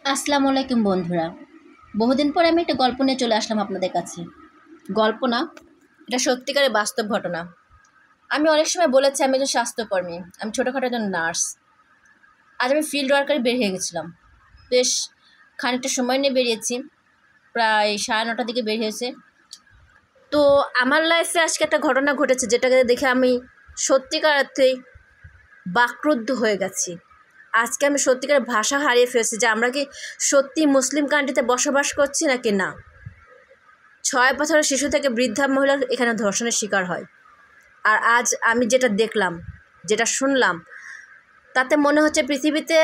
আসসালামু আলাইকুম বন্ধুরা। বহুদিন পরে আমি একটা গল্প নিয়ে চলে আসলাম আপনাদের কাছে। গল্প না, এটা সত্যিকারের বাস্তব ঘটনা। আমি অনেক সময় বলেছি আমি একজন স্বাস্থ্যকর্মী, আমি ছোটোখাটো একজন নার্স। আজ আমি ফিল্ড ওয়ার্কারে বের হয়ে গেছিলাম। বেশ খানিকটা সময় নিয়ে বেরিয়েছি, প্রায় 9:30টার দিকে বের হয়েছে। তো আমার লাইফে আজকে একটা ঘটনা ঘটেছে, যেটাকে দেখে আমি সত্যিকার অর্থেই বাকরুদ্ধ হয়ে গেছি। আজকে আমি সত্যিকার ভাষা হারিয়ে ফেলছি যে আমরা কি সত্যি মুসলিম কান্ট্রিতে বসবাস করছি নাকি না। 6 বছরের শিশু থেকে বৃদ্ধা মহিলা এখানে ধর্ষণের শিকার হয়। আর আজ আমি যেটা দেখলাম, যেটা শুনলাম, তাতে মনে হচ্ছে পৃথিবীতে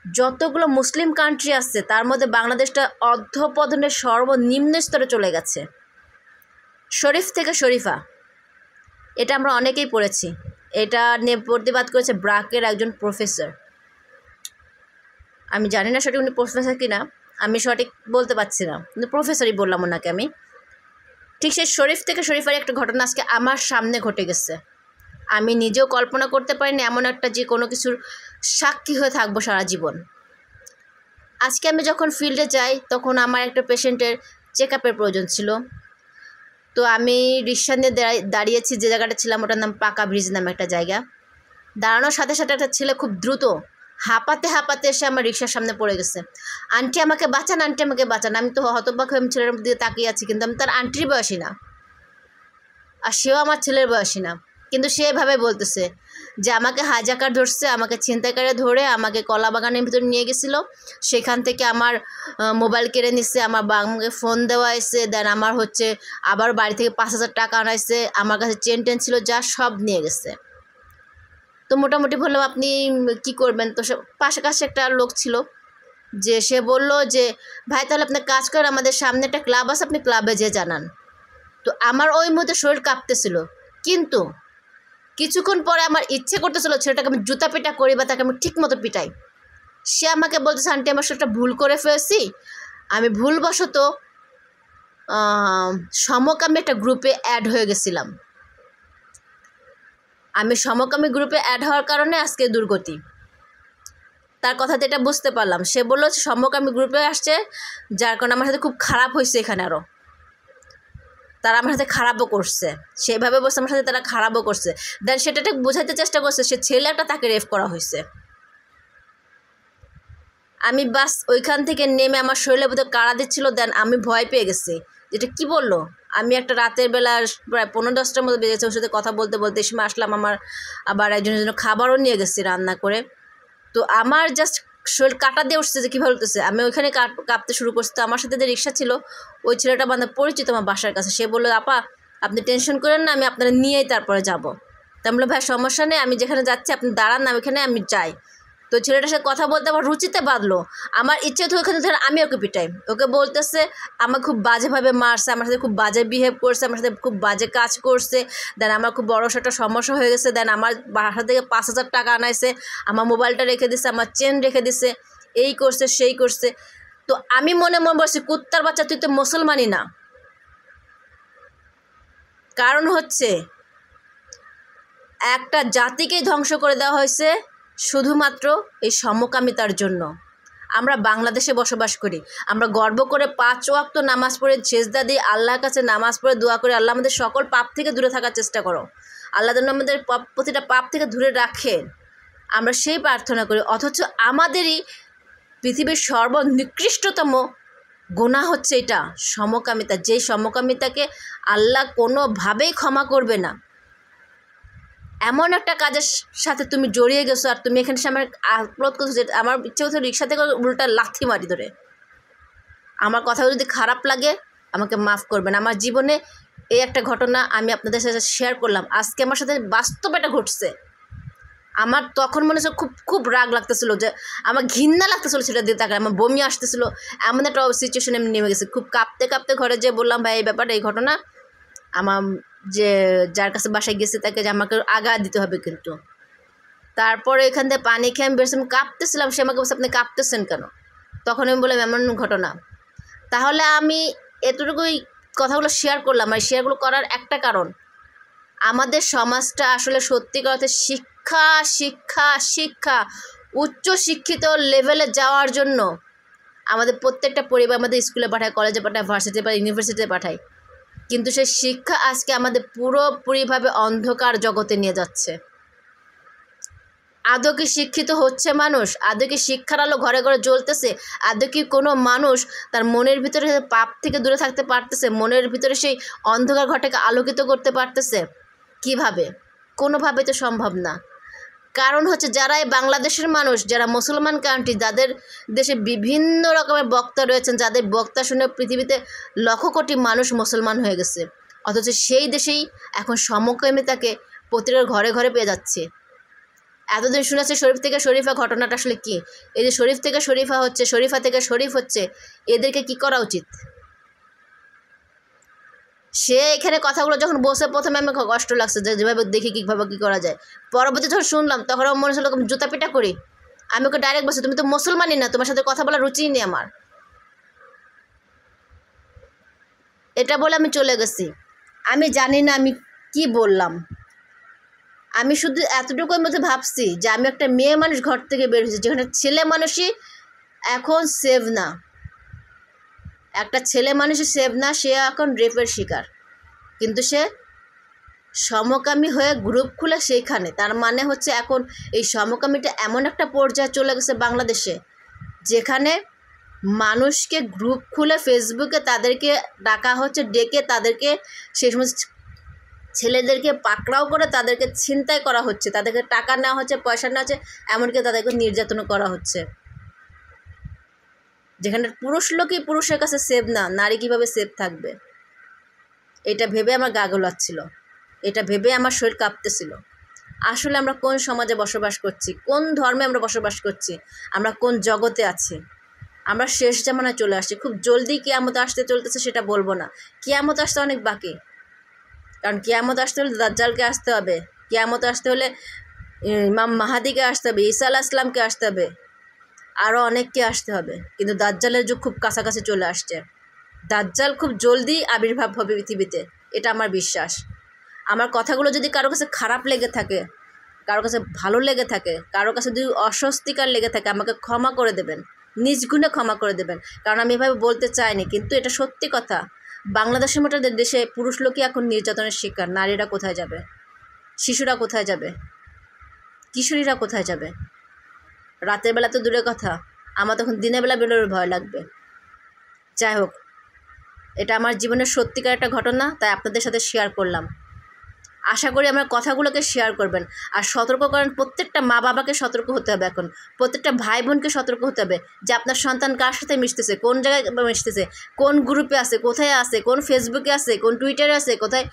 যতগুলো মুসলিম কান্ট্রি আছে তার মধ্যে বাংলাদেশটা অধঃপতনের সর্বনিম্ন স্তরে চলে গেছে। শরীফ থেকে শরীফা, এটা আমরা অনেকেই পড়েছি। এটা নিয়ে প্রতিবাদ করেছে ব্রাকের একজন প্রফেসর। আমি জানি না সঠিক উনি প্রফেসর কিনা, আমি সঠিক বলতে পারছি না, কিন্তু প্রফেসরই বললাম ওনাকে আমি। ঠিক সেই শরীফ থেকে শরীফার একটা ঘটনা আজকে আমার সামনে ঘটে গেছে। আমি নিজেও কল্পনা করতে পারিনি এমন একটা যে কোনো কিছুর সাক্ষী হয়ে থাকবো সারা জীবন। আজকে আমি যখন ফিল্ডে যাই তখন আমার একটা পেশেন্টের চেক আপের প্রয়োজন ছিল। তো আমি রিক্সা নিয়ে দাঁড়িয়েছি, যে জায়গাটা ছিলাম ওটার নাম পাকা ব্রিজ নামে একটা জায়গা। দাঁড়ানোর সাথে সাথে একটা ছেলে খুব দ্রুত হাঁপাতে হাঁপাতে এসে আমার রিক্সার সামনে পড়ে গেছে। আন্টি আমাকে বাঁচান, আন্টি আমাকে বাঁচান। আমি তো হতবাক হয়ে ছেলের দিকে তাকিয়ে আছি, কিন্তু আমি তার আন্টির বয়সী না, আর সেও আমার ছেলের বয়সী না। কিন্তু সে এভাবে বলতেছে যে আমাকে হাইজাকার ধরছে, আমাকে ছিনতাইকারে ধরে আমাকে কলা বাগানের ভিতরে নিয়ে গেছিলো, সেখান থেকে আমার মোবাইল কেড়ে নিচ্ছে, আমার আমাকে ফোন দেওয়া হয়েছে, দেন আমার আবার বাড়ি থেকে 5,000 টাকা আনাইছে, আমার কাছে চেন টেন ছিল যা সব নিয়ে গেছে। তো মোটামুটি বললাম আপনি কি করবেন। তো পাশাপাশি একটা লোক ছিল, যে সে বলল যে ভাই তাহলে আপনি কাজ করেন, আমাদের সামনে একটা ক্লাব আছে, আপনি ক্লাবে যেয়ে জানান। তো আমার ওই মুহূর্তে শরীর কাঁপতেছিল, কিন্তু কিছুক্ষণ পরে আমার ইচ্ছে করতেছিল ছেলেটাকে আমি জুতা পিটা করি বা তাকে আমি ঠিক মতো পিটাই। সে আমাকে বলতেছে আন্টি আমার সেটা ভুল করে ফেলছি, আমি ভুলবশত সমকামী একটা গ্রুপে অ্যাড হয়ে গেছিলাম। আমি সমকামী গ্রুপে অ্যাড হওয়ার কারণে আজকে দুর্গতি। তার কথাতে এটা বুঝতে পারলাম। সে বললো সমকামী গ্রুপে আসছে, যার কারণে আমার সাথে খুব খারাপ হয়েছে। এখানে আরও তারা আমার সাথে খারাপও করছে, সেভাবে বলছে আমার সাথে তারা খারাপও করছে। দেন সেটা ঠিক বোঝাতে চেষ্টা করছে সে ছেলেটা তাকে রেপ করা হয়েছে। আমি বাস ওইখান থেকে নেমে আমার শরীরে বোধহয় কাড়া দিচ্ছিল, দেন আমি ভয় পেয়ে গেছি যেটা কি বললো। আমি একটা রাতের বেলা প্রায় 15-10টার মতো বেজেছে ওর সাথে কথা বলতে বলতে সময় আসলাম। আমার আবার একজনের জন্য খাবারও নিয়ে গেছি রান্না করে। তো আমার জাস্ট শরীর কাটা দিয়ে উঠছে যে কীভাবে উঠতেছে, আমি ওইখানে কাঁপতে শুরু করছি। তো আমার সাথে যে রিক্সা ছিল ওই ছেলেটা বান্ধব পরিচিত আমার বাসার কাছে, সে বললো আপা আপনি টেনশন করেন না, আমি আপনারা নিয়েই তারপরে যাবো। তা আমি বললাম ভাই সমস্যা নেই, আমি যেখানে যাচ্ছি আপনি দাঁড়ান না, ওইখানে আমি যাই। তো ছেলেটার সাথে কথা বলতে আমার রুচিতে বাঁধলো। আমার ইচ্ছে তো ওখানে ধরেন আমি ওকে পিটাই। ওকে বলতেছে আমার খুব বাজেভাবে মারছে, আমার সাথে খুব বাজে বিহেভ করছে, আমার সাথে খুব বাজে কাজ করছে, দেন আমার খুব বড় একটা সমস্যা হয়ে গেছে, দেন আমার বাসা থেকে 5,000 টাকা আনাইছে, আমার মোবাইলটা রেখে দিছে, আমার চেন রেখে দিছে, এই করছে সেই করছে। তো আমি মনে মনে বলছি কুত্তার বাচ্চা তুই তো মুসলমানই না। কারণ একটা জাতিকেই ধ্বংস করে দেওয়া হয়েছে শুধুমাত্র এই সমকামিতার জন্য। আমরা বাংলাদেশে বসবাস করি, আমরা গর্ব করে 5 ওয়াক্ত নামাজ পড়ে সেজদা দিয়ে আল্লাহর কাছে নামাজ পড়ে দোয়া করে আল্লাহ আমাদের সকল পাপ থেকে দূরে থাকার চেষ্টা করো, আল্লাহ যেন আমাদের প্রতিটা পাপ থেকে দূরে রাখেন, আমরা সেই প্রার্থনা করি। অথচ আমাদেরই পৃথিবীর সর্বনিকৃষ্টতম গুনাহ হচ্ছে এটা সমকামিতা, যেই সমকামিতাকে আল্লাহ কোনোভাবেই ক্ষমা করবে না। এমন একটা কাজের সাথে তুমি জড়িয়ে গেছো, আর তুমি এখানে আমার আপলোড করছো যে আমার ইচ্ছে হচ্ছে রিক্সা থেকে উল্টা লাথি মারি ধরে। আমার কথা যদি খারাপ লাগে আমাকে মাফ করবেন। আমার জীবনে এই একটা ঘটনা আমি আপনাদের সাথে শেয়ার করলাম, আজকে আমার সাথে বাস্তব এটা ঘটছে। আমার তখন মনে হচ্ছে খুব খুব রাগ লাগতেছিল, যে আমার ঘৃণা লাগতেছিল সেটা দিয়ে তাকে, আমার বমি আসতেছিল, এমন একটা সিচুয়েশনে আমি নেমে গেছি। খুব কাঁপতে কাঁপতে ঘরে যেয়ে বললাম ভাই এই ব্যাপারটা, এই ঘটনা, আমার যার কাছে বাসায় গেছে তাকে যে আমাকে আগা দিতে হবে কিন্তু। তারপরে এখান থেকে পানি খেয়ে আমি বেশ কাঁপতেছিলাম, সে আমাকে বলছে আপনি কাঁপতেছেন কেন। তখন আমি বললাম এমন ঘটনা। তাহলে আমি এতটুকুই কথাগুলো শেয়ার করলাম। আর শেয়ারগুলো করার একটা কারণ, আমাদের সমাজটা আসলে সত্যিকার অর্থে শিক্ষা শিক্ষা শিক্ষা উচ্চ শিক্ষিত লেভেলে যাওয়ার জন্য আমাদের প্রত্যেকটা পরিবার আমাদের স্কুলে পাঠায়, কলেজে পাঠায়, ভার্সিটি বা ইউনিভার্সিটিতে পাঠায়, কিন্তু সেই শিক্ষা আজকে আমাদের পুরোপুরিভাবে অন্ধকার জগতে নিয়ে যাচ্ছে। আদৌ কি শিক্ষিত হচ্ছে মানুষ? আদৌ কি শিক্ষার আলো ঘরে ঘরে জ্বলতেছে? আদৌ কি কোনো মানুষ তার মনের ভিতরে পাপ থেকে দূরে থাকতে পারতেছে? মনের ভিতরে সেই অন্ধকার ঘরটাকে আলোকিত করতে পারতেছে? কিভাবে? কোনোভাবে তো সম্ভব না। কারণ হচ্ছে যারা এই বাংলাদেশের মানুষ, যারা মুসলমান কান্ট্রি, যাদের দেশে বিভিন্ন রকমের বক্তা রয়েছেন, যাদের বক্তা শুনে পৃথিবীতে লক্ষ কোটি মানুষ মুসলমান হয়ে গেছে, অথচ সেই দেশেই এখন সমকামিতাকে প্রতিটা ঘরে ঘরে পেয়ে যাচ্ছে। এতদিন শুনেছে শরীফ থেকে শরীফা, ঘটনাটা আসলে কি? এই যে শরীফ থেকে শরীফা হচ্ছে, শরীফা থেকে শরীফ হচ্ছে, এদেরকে কি করা উচিত? সে এখানে কথাগুলো যখন বসে প্রথমে আমি কষ্ট লাগছে যে যেভাবে দেখি কীভাবে কী করা যায়। পরবর্তী যখন শুনলাম তখন আমার মনে হলো জুতা পিটা করি। আমি ওকে ডাইরেক্ট বলছি, তুমি তো মুসলমানই না, তোমার সাথে কথা বলার রুচিই নেই আমার। এটা বলে আমি চলে গেছি। আমি জানি না আমি কি বললাম। আমি শুধু এতটুকুর মধ্যে ভাবছি যে আমি একটা মেয়ে মানুষ ঘর থেকে বের হয়েছি, যেখানে ছেলে মানুষই এখন সেভ না। একটা ছেলে মানুষই সেভ না, সে এখন রেপের শিকার। কিন্তু সে সমকামী হয়ে গ্রুপ খুলে সেইখানে, তার মানে হচ্ছে এখন এই সমকামীটা এমন একটা পর্যায়ে চলে গেছে বাংলাদেশে, যেখানে মানুষকে গ্রুপ খুলে ফেসবুকে তাদেরকে ডাকা হচ্ছে, ডেকে তাদেরকে সেই সমস্ত ছেলেদেরকে পাকড়াও করে তাদেরকে ছিনতাই করা হচ্ছে, তাদেরকে টাকা নেওয়া হচ্ছে, পয়সা নেওয়া হচ্ছে, এমনকি তাদেরকে নির্যাতন করা হচ্ছে। যেখানে পুরুষ লোকই পুরুষের কাছে সেভ না, নারী কীভাবে সেভ থাকবে? এটা ভেবে আমার গা গোলাচ্ছিল, এটা ভেবে আমার শরীর কাঁপতেছিল। আসলে আমরা কোন সমাজে বসবাস করছি, কোন ধর্মে আমরা বসবাস করছি, আমরা কোন জগতে আছি? আমরা শেষ জামানায় চলে আসছি। খুব জলদি কিয়ামত আসতে চলতেছে, সেটা বলবো না, কিয়ামত আসতে অনেক বাকি। কারণ কিয়ামত আসতে হলে দাজ্জালকে আসতে হবে, কিয়ামত আসতে হলে ইমাম মাহাদিকে আসতে হবে, ঈসা আলাইহিস সালামকে আসতে হবে, আরও অনেককে আসতে হবে। কিন্তু দাজ্জালের যুগ খুব কাছাকাছি চলে আসছে। দাজ্জাল খুব জলদি আবির্ভাব হবে পৃথিবীতে, এটা আমার বিশ্বাস। আমার কথাগুলো যদি কারো কাছে খারাপ লেগে থাকে, কারো কাছে ভালো লেগে থাকে, কারো কাছে যদি অস্বস্তিকর লেগে থাকে, আমাকে ক্ষমা করে দেবেন, নিজ গুণে ক্ষমা করে দেবেন। কারণ আমি এভাবে বলতে চাইনি, কিন্তু এটা সত্যি কথা। বাংলাদেশের মতো দেশে পুরুষ লোকই এখন নির্যাতনের শিকার। নারীরা কোথায় যাবে? শিশুরা কোথায় যাবে? কিশোরীরা কোথায় যাবে? রাতের বেলা তো দূরের কথা, আমার তখন দিনের বেলা বেরোনোর ভয় লাগবে। যাই হোক, এটা আমার জীবনের সত্যিকার একটা ঘটনা, তাই আপনাদের সাথে শেয়ার করলাম। আশা করি আমার কথাগুলোকে শেয়ার করবেন, আর সতর্ক করেন। প্রত্যেকটা মা বাবাকে সতর্ক হতে হবে, এখন প্রত্যেকটা ভাই বোনকে সতর্ক হতে হবে যে আপনার সন্তান কার সাথে মিশতেছে, কোন জায়গায় মিশতেছে, কোন গ্রুপে আছে, কোথায় আছে, কোন ফেসবুকে আছে, কোন টুইটারে আছে, কোথায়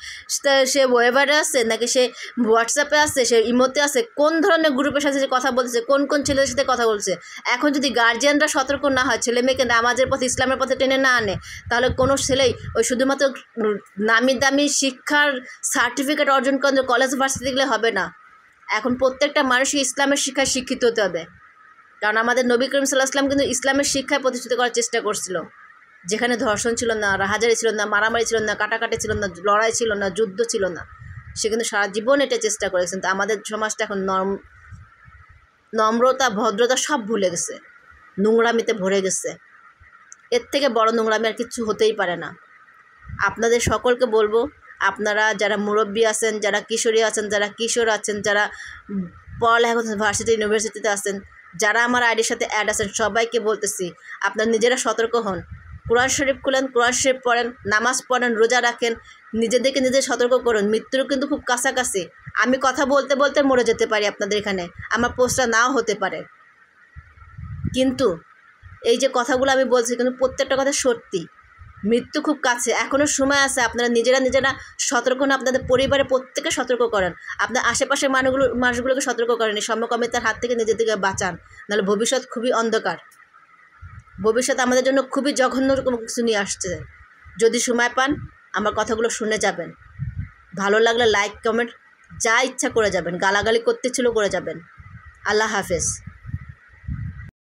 সে ওয়েবারে আছে, নাকি সে হোয়াটসঅ্যাপে আছে, সে ইমোতে আছে, কোন ধরনের গ্রুপের সাথে সে কথা বলছে, কোন কোন ছেলেদের সাথে কথা বলছে। এখন যদি গার্জিয়ানরা সতর্ক না হয়, ছেলে মেয়েকে নামাজের পথে, ইসলামের পথে টেনে না আনে, তাহলে কোনো ছেলেই ওই শুধুমাত্র নামি দামি শিক্ষার সার্টিফিকেট অর্জন করে কলেজ ভার্সিটি গেলে হবে না। এখন প্রত্যেকটা মানুষই ইসলামের শিক্ষায় শিক্ষিত হতে হবে। কারণ আমাদের নবী করিম সাল্লাল্লাহু আলাইহি ওয়াসাল্লাম কিন্তু ইসলামের শিক্ষায় প্রতিষ্ঠিত করার চেষ্টা করছিল, যেখানে ধর্ষণ ছিল না, রাহাজারি ছিল না, মারামারি ছিল না, কাটাকাটি ছিল না, লড়াই ছিল না, যুদ্ধ ছিল না। সে কিন্তু সারা জীবন এটা চেষ্টা করেছেন। তো আমাদের সমাজটা এখন নম্রতা, ভদ্রতা সব ভুলে গেছে, নোংরামিতে ভরে গেছে। এর থেকে বড় নোংরামি আর কিছু হতেই পারে না। আপনাদের সকলকে বলবো, আপনারা যারা মুরব্বী আছেন, যারা কিশোরী আছেন, যারা কিশোর আছেন, যারা পড়ালেখা করছেন, ভার্সিটি ইউনিভার্সিটিতে আছেন, যারা আমার আইডির সাথে অ্যাড আছেন, সবাইকে বলতেছি আপনারা নিজেরা সতর্ক হন। কোরআন শরীফ খুলেন, কোরআন শরীফ পড়েন, নামাজ পড়েন, রোজা রাখেন, নিজেদেরকে নিজে সতর্ক করুন। মৃত্যুর কিন্তু খুব কাছাকাছি। আমি কথা বলতে বলতে মরে যেতে পারি আপনাদের এখানে, আমার পোস্টটা নাও হতে পারে, কিন্তু এই যে কথাগুলো আমি বলছি কিন্তু প্রত্যেকটা কথা সত্যি। মৃত্যু খুব কাছে, এখনও সময় আছে। আপনারা নিজেরা সতর্ক না, আপনাদের পরিবারে প্রত্যেকে সতর্ক করেন, আপনার আশেপাশের মানুষগুলোকে সতর্ক করেন, এই সমকামিতার হাত থেকে নিজেদেরকে বাঁচান, নাহলে ভবিষ্যৎ খুবই অন্ধকার। ভবিষ্যৎ আমাদের জন্য খুবই জঘন্য কোনো কিছু নিয়ে আসছে। যদি সময় পান আমার কথাগুলো শুনে যাবেন, ভালো লাগলে লাইক কমেন্ট যা ইচ্ছা করে যাবেন, গালাগালি করতে ছিল করে যাবেন। আল্লাহ হাফেজ।